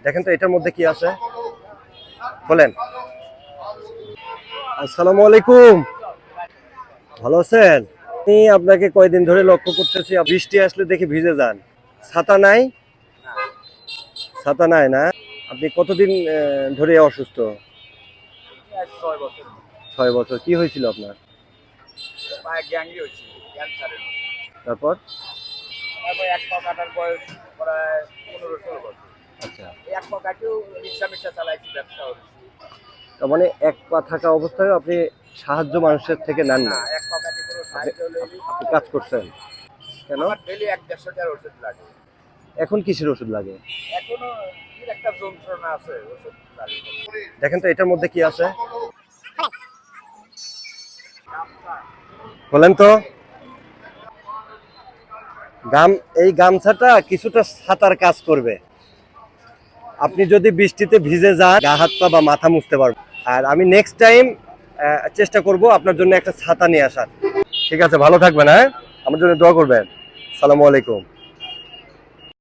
দেখেন তো এটার মধ্যে কি আছে, বলেন। আসসালামু আলাইকুম, ভালো আছেন? আমি আপনাকে কয়দিন ধরে লক্ষ্য করতেছি, বৃষ্টি আসলে দেখি ভিজে যান। ছাতা নাই? ছাতা নাই না? আপনি কতদিন ধরে অসুস্থ? 6 বছর। 6 বছর। কি হয়েছিল আপনার? পায়ে গ্যাংরি হয়েছিল, ক্যান্সারের মতো। তারপর? তারপর এক পা কাটার বয়স প্রায় 15-16 বছর। আচ্ছা, এই এক পা কাটেও রিক্সা চালাইছি, ব্যবসা হচ্ছে। তার মানে এক পা থাকা অবস্থায় আপনি সাহায্য মানুষের থেকে নেন না, না? এক পা কাটে কোনো সাহায্য হলেই আপনি কাজ করছেন কেন? আমার ডেলি 1-150 টাকার ওষুধ লাগে। এখন কিসের ওষুধ লাগে? এখনো কি একটা যন্ত্রণা আছে, ওষুধ লাগে। দেখেন তো এটার মধ্যে কি আছে, বলেন তো। এই গামছাটা কিছুটা ছাতার কাজ করবে। আপনি যদি বৃষ্টিতে ভিজে যান, গা হাত পা বা মাথা মুছতে পারবেন। আর আমি নেক্সট টাইম চেষ্টা করব আপনার জন্য একটা ছাতা নিয়ে আসার। ঠিক আছে, ভালো থাকবেন, হ্যাঁ? আমার জন্য দোয়া করবেন। আসসালামু আলাইকুম।